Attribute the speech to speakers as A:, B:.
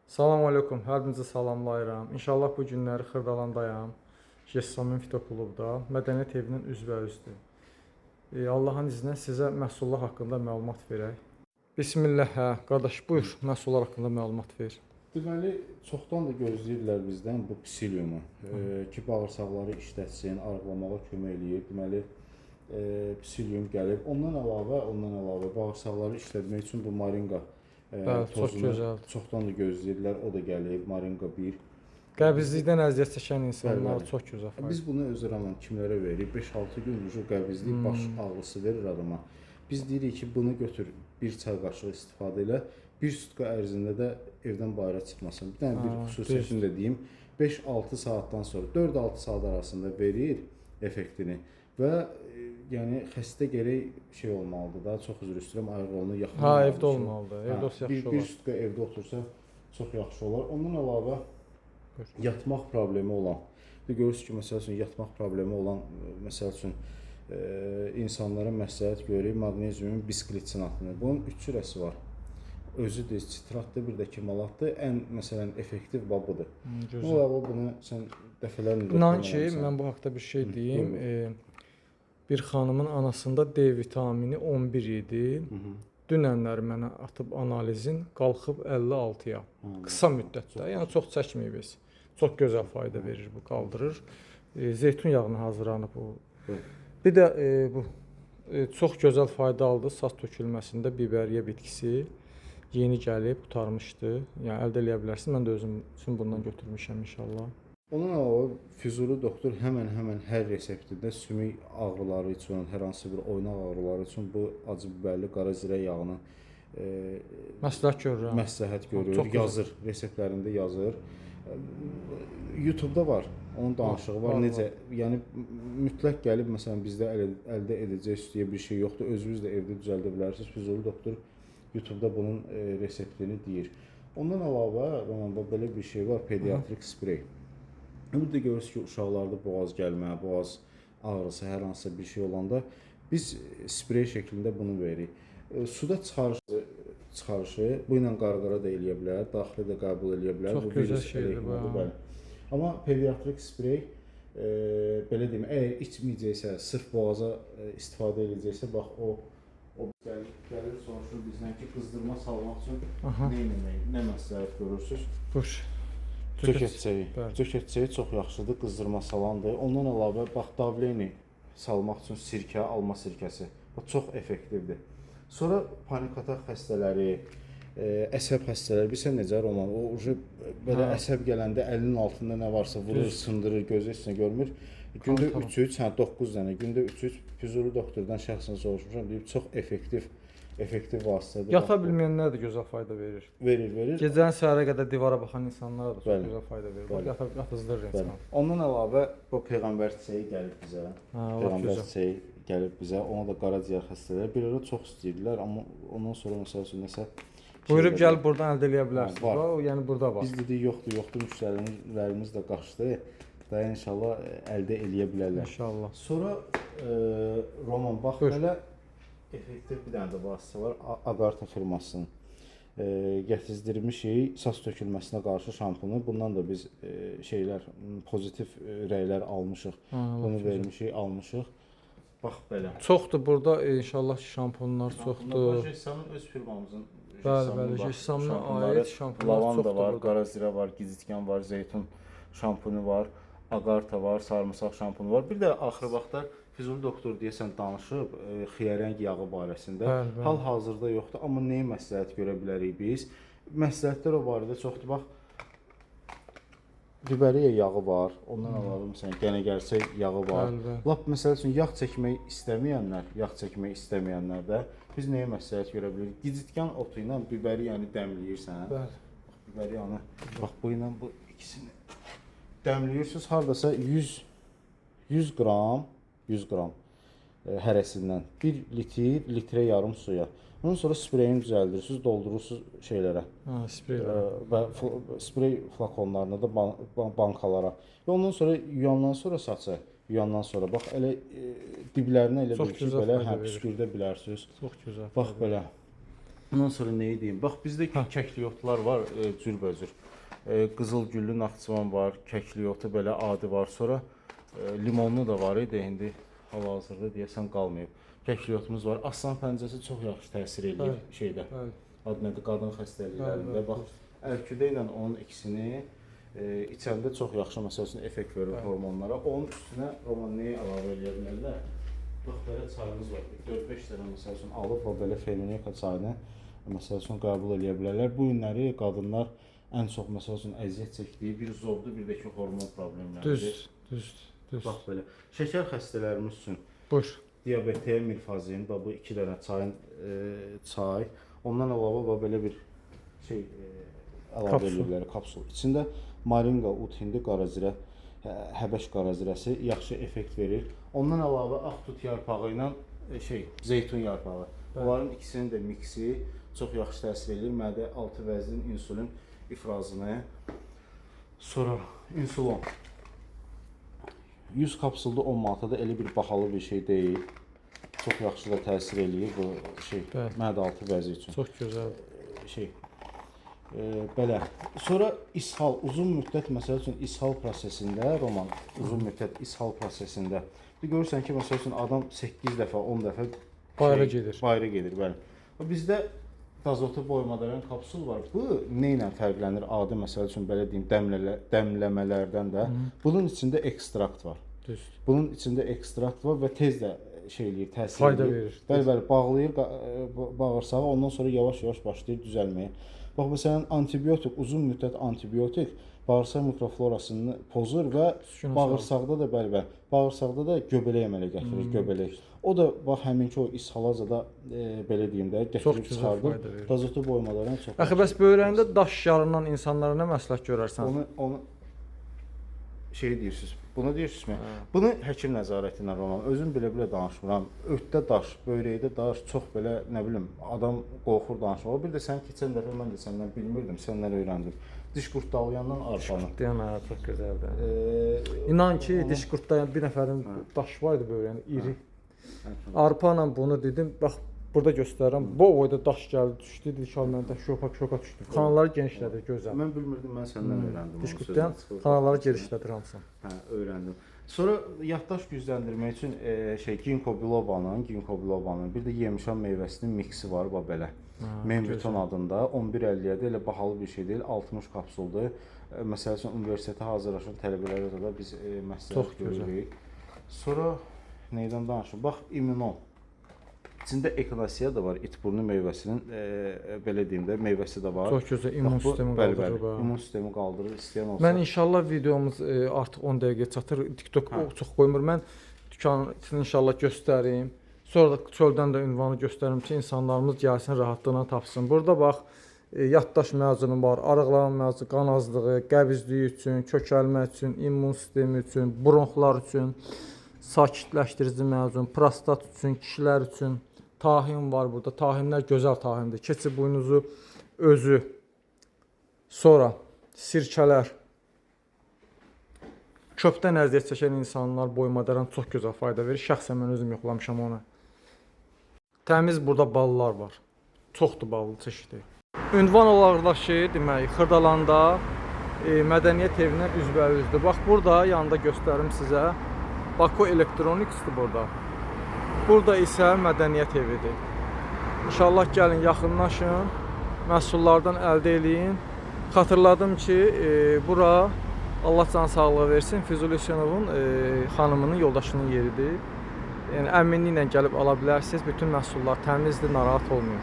A: Salam aleykum, hər birinizi salamlayıram. İnşallah bu günləri Xırdalandayam. Jessamın Fitoklubda Mədəniyyət evinin üzbəüzdür. Allahın izni ilə sizə məhsullar haqqında məlumat verək. Bismillah, hə, qardaş, buyur, məhsullar haqqında məlumat ver.
B: Deməli, çoxdan da gözləyirlər bizdən bu psiliumu ki, bağırsaqları işlətsin, arıqlamağa kömək eləyir. Deməli, psilium gəlib. Ondan əlavə bağırsaqları işlətmək üçün bu morinqa tozunu çoxdan da gözləyirlər. O da gəlib, morinqa 1.
A: Qəbizlikdən əziyyət çəkən insanlar çox gözəl fayda.
B: Biz bunu öz aramla kimlərə veririk? 5-6 gün qəbizlik, baş ağrısı verir adama. Biz deyirik ki, bunu götür, bir çay qaşığı istifadə elə. Bir sutka ərzində də evdən bayıra çıxmasın. Bir dənə bir xüsusiyyətini də deyim. 5-6 saatdan sonra, 4-6 saat arasında verir effektini və yəni xəstə gərək şey olmalıdır da, çox üzr istəyirəm, ayaqlarına yaxın.
A: Ha, evdə olmalıdır. Evdə olsa yaxşı olar.
B: Bir sutka evdə otursa çox yaxşı olar. Ondan əlavə yatmaq problemi olan, görürsünüz ki, məsəl üçün yatmaq problemi olan, məsəl üçün insanlara məsləhət görürük maqneziumun bisklitsinatını. Bunun 3 sürəsi var. Özüdür, sitratdır, bir də kimalatdır. Ən məsələn effektiv babıdır. Bunu sən dəfələrlə
A: İnan ki, mən bu haqda bir şey deyim. Bir xanımın anasında D vitamini 11 idi. Dünənlər mənə atıb analizin qalxıb 56-ya. Qısa müddətdə, yəni çox çəkməyib heç. Çox gözəl fayda verir bu, qaldırır. Zeytun yağına hazırlanıb bu. Bir də bu çox gözəl faydalıdır saç tökülməsində biberiyə bitkisi. Yeni gəlib, qurtarmışdı. Yəni əldə eləyə bilərsiniz. Mən də özüm üçün bundan götürmüşəm inşallah.
B: Ondan əlavə Füzuli doktor həmən hər reseptində sümük ağrıları üçün, hər hansı bir oynaq ağrıları üçün bu acı biberli qara zirə yağını məsləhət görür, yazır, reseptlərində yazır. YouTube-da var, onun danışığı var. Necə, yəni mütləq gəlib məsələn bizdə əldə edəcək üstəyə bir şey yoxdur. Özünüz də evdə düzəldə bilərsiniz. Füzuli doktor YouTube-da bunun reseptini deyir. Ondan əlavə belə bir şey var, pediatrik sprey. Burada görürsünüz ki, uşaqlarda boğaz gəlmə, boğaz ağrısı, hər hansısa bir şey olanda biz sprey şəklində bunu veririk. Suda çıxarışı bu ilə qarqara da eləyə bilər, daxili də qəbul eləyə bilər.
A: Çox gözəl şeydir bu.
B: Amma pediatrik sprey belə deyim, əgər içməyəcəksə, sırf boğaza istifadə edəcəksə, bax o gəlir soruşur bizdən ki, qızdırma salmaq üçün nə məsləhət görürsünüz? Cökətçəyi çox yaxşıdır, qızdırma salandır. Ondan əlavə, bax, davleni salmaq üçün sirkə, alma sirkəsi çox effektivdir. Sonra panik atak xəstələri, əsəb xəstələri, bilirsən necə Roman, o belə əsəb gələndə əlinin altında nə varsa vurur, sındırır, gözü heç nə görmür. Gündə 3-3, 9 dənə, gündə 3-3 Füzuli doktordan şəxsən soruşmuşam, deyib çox effektiv vasitədir.
A: Yata bilməyənlər də gözəl fayda verir.
B: Verir.
A: Gecənin səhərə qədər divara baxan insanlara da çox gözəl fayda verir. Yatızdırır insanı.
B: Ondan əlavə bu peyğəmbər çiçəyi gəlib bizə. Peyğəmbər çiçəyi gəlib bizə. Ona da qaraciyər xəstələri bir ara çox istəyirdilər, amma ondan sonra məsəl üçün nəsə
A: buyurub gəlib buradan əldə eləyə bilərsiniz. O, yəni burada var.
B: Biz dedik yoxdur, müştərilərimiz də qaçdı. Da inşallah əldə eləyə bilərlər.
A: İnşallah.
B: Sonra Roman bax belə effektiv bir dənə də vasitə var, Agartha firmasının gətizdirmişik saç tökülməsinə qarşı şampunu. Bundan da biz pozitiv rəylər almışıq. Bunu vermişik, almışıq. Bax belə.
A: Çoxdur burada inşallah şampunlar çoxdur.
B: Jessamın öz firmamızın
A: Jessamına aid şampunlar çoxdur.
B: Lavanda var, qara zirə var, gizitkan var, zeytun şampunu var, Agartha var, sarımsaq şampunu var. Bir də axır vaxtlar Füzuli doktor deyəsən danışıb xiyarəng yağı barəsində. Hal-hazırda yoxdur, amma nəyə məsləhət görə bilərik biz? Məsləhətlər o barədə çoxdur. Bax, biberiya yağı var, ondan əlavə məsələn qənəgərçək yağı var. Lap məsəl üçün yağ çəkmək istəməyənlər də biz nəyə məsləhət görə bilirik? Gizitkan otu ilə biberiyanı dəmləyirsən. Biberiyanı bax bu ilə bu ikisini dəmləyirsiniz, hardasa 100 qram hərəsindən 1 litrə yarım suya. Ondan sonra spreyini düzəldirsiniz, doldurursunuz şeylərə. Və sprey flakonlarına da bankalara. Və ondan sonra yuyandan sonra bax elə diblərinə elə bir ki, belə püskürdə bilərsiniz.
A: Çox gözəl.
B: Bax belə. Ondan sonra nəyi deyim? Bax bizdə kəkliotlar var, cürbəcür. Qızılgüllü Naxçıvan var, kəkliyotu belə adi var. Sonra limonlu da var idi, indi hal-hazırda deyəsən qalmayıb. Kəkliyotumuz var. Aslan pəncəsi çox yaxşı təsir eləyir şeydə. Adı nədir? Qadın xəstəliklərində. Bax, əlküdə ilə onun ikisini içəndə çox yaxşı məsəl üçün effekt verir hormonlara. Onun üstünə Roman nəyi əlavə eləyə bilərlər? Bax, belə çayımız var. 4-5 dənə məsəl üçün alıb və belə Fermeneka çayını məsəl üçün qəbul eləyə bilərlər. Bu günləri qadınlar ən çox məsəl üçün əziyyət çəkdiyi bir zobdur, bir də ki hormon problemləridir.
A: Düz.
B: Bax belə. Şəkər xəstələrimiz üçün
A: Buyur.
B: diabetə, mirfazin, bax bu 2 dənə çay. Ondan əlavə bax belə bir şey əlavə edirlər, kapsul. İçində moringa, ut hindi, qarazirə, həbəş qarazirəsi yaxşı effekt verir. Ondan əlavə ağ tut yarpağı ilə zeytun yarpağı. Onların ikisinin də miksi çox yaxşı təsir edir. Mədə altı vəznin insulin ifrazını. Sonra insulin. 100 kapsulda 10 manata da elə bir bahalı bir şey deyil. Çox yaxşı da təsir eləyir bu mədə altı vəzi üçün.
A: Çox gözəl.
B: Belə. Sonra ishal, uzun müddət məsəl üçün ishal prosesində, Roman, uzun müddət ishal prosesində görürsən ki, məsəl üçün adam 8 dəfə, 10 dəfə bayra gedir, bəli. Bizdə dazotu boymadan kapsul var. Bu nə ilə fərqlənir? Adi məsəl üçün belə deyim, dəmləmələrdən də. Bunun içində ekstrakt var.
A: Düz.
B: Bunun içində ekstrakt var və tez də təsir edir. Bəli, bağlayır bağırsağı, ondan sonra yavaş-yavaş başlayır düzəlməyə. Bax, məsələn, antibiotik, uzun müddət antibiotik bağırsaq mikroflorasını pozur və bağırsaqda da bağırsaqda da göbələk əmələ gətirir, göbələk. O da bax həminki o ishalaca da belə deyim də gətirib çıxardır. Dazotu boymalarına çox.
A: Axı bəs böyrəyində daş yarınan insanlara nə məsləhət görərsən?
B: Onu deyirsiniz. Bunu deyirsinizmi? Bunu həkim nəzarəti ilə Roman. Özüm belə danışmıram. Ötdə daş, böyrəkdə daş, çox belə nə bilim, adam qorxur danışmağa. Bir də sən keçən dəfə mən də səndən bilmirdim, səndən öyrəndim. Diş qurtdalayandan arpanı.
A: Qurtdayan çox gözəldir. İnan ki, diş qurtdayan bir nəfərin daşı var idi böyrəyində, iri. Arpa ilə bunu dedim, bax burada göstərirəm. Bu boyda daş gəldi, düşdü, dedik ki, məndə şoka düşdü. Kanalları genişlədir, gözəl.
B: Mən bilmirdim, mən səndən öyrəndim.
A: Diş qurtdayan kanalları genişlədir hamısını.
B: Öyrəndim. Sonra yaddaş gücləndirmək üçün ginkgo bilobanın, bir də yemişan meyvəsinin miksi var bax belə. Membiton adında 11.50-yə elə bahalı bir şey deyil, 60 kapsuldur. Məsəl üçün universitetə hazırlaşan tələbələrə də biz məsləhət görürük. Sonra neydən danışım? Bax, immunon. İçində ekinasiya da var, itburnu meyvəsinin belə deyim də meyvəsi də var.
A: Çox gözəl immun sistemi qaldırır.
B: İmmun sistemi qaldırır, istəyən olsa.
A: Mən inşallah videomuz artıq 10 dəqiqə çatır. TikTok çox qoymur. Mən dükanı inşallah göstərim. Sonra da çöldən də ünvanı göstərim ki, insanlarımız gəlsin, rahatlığına tapsın. Burada bax, yaddaş məzunu var, arıqlanan məzunu, qan azlığı, qəbizliyi üçün, kökəlmə üçün, immun sistemi üçün, bronxlar üçün, sakitləşdirici məzun, prostat üçün, kişilər üçün. Tahin var burada. Tahinlər gözəl tahindir. Keçi buynuzu özü. Sonra sirkələr. Köpdən əziyyət çəkən insanlar boymadan çox gözəl fayda verir. Şəxsən mən özüm yoxlamışam onu. Təmiz burada ballar var. Çoxdur ballı çeşidi. Ünvan olaraqdakı demək Xırdalanda mədəniyyət evindən üzbəüzdür. Bax burada yanında göstərim sizə. Baku Electronics'dir burada. Burada isə mədəniyyət evidir. İnşallah gəlin, yaxınlaşın, məhsullardan əldə eləyin. Xatırladım ki, bura Allah can sağlığı versin, Füzuli Hüseynovun xanımının yoldaşının yeridir. Yəni əminliklə gəlib ala bilərsiniz. Bütün məhsullar təmizdir, narahat olmayın.